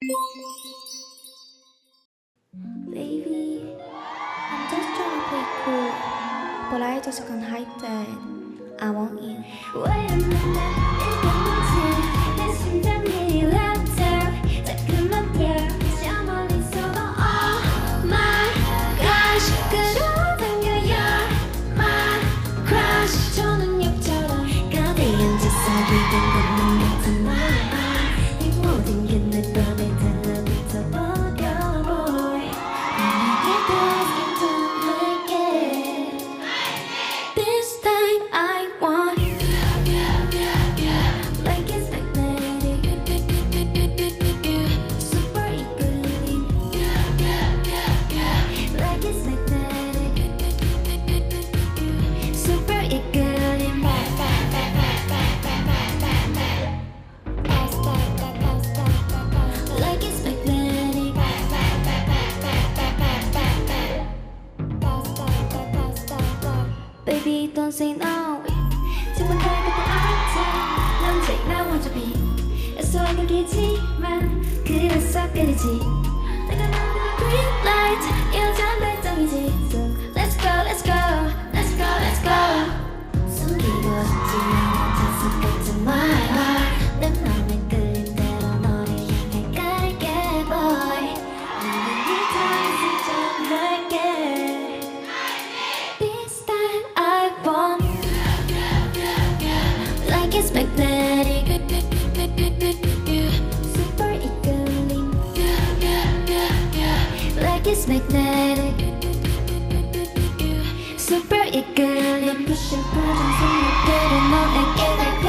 Baby, I'm just trying to play cool, but I just can't hide that I want you. 왜 이게 뭐지? 내 심장이 laptop 자꾸만 뛰어 저 멀리서도 Oh my gosh 끌어당겨 You're my crush 저 능력처럼 거대한 자석이 된 것만 같은 너와 이 모든 게 내 맘에 달라붙어 버려 boy 내게 더 into like it This time I want like it's magnetic super equally like it's magnetic super equally like it's magnetic baby don't say no 정말 달콤한 알자 넌 제일 나 원잡이 애써가기지만 그래서 끌리지 내가 너무 green light 여전 발정이지 So let's go let's go let's go let's go 숨기고 싶지 않은 자석 같은 my heart 내 맘에 끌린 대로 너를 향해 가릴게 boy 나는 이 다시 전할게 This time I want like it's magnetic super equally like it's magnetic super equally push and pull 정성력들은 너에게 갈까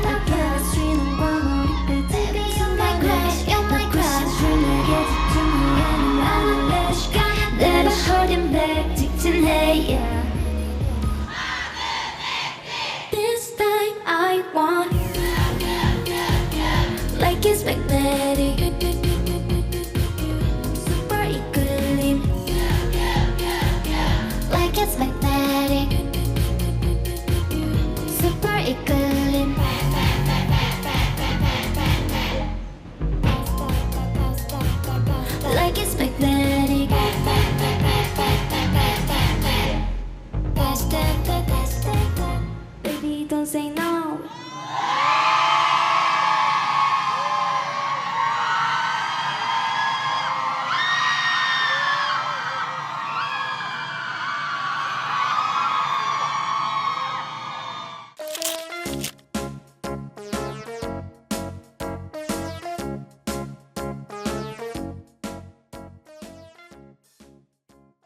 I crush 쉬는 광어리 끝에 순간 crash You're my crush 내게 집중하는 나는 내 시간 Never holding back 직진해 yeah This time I want like it's magnetic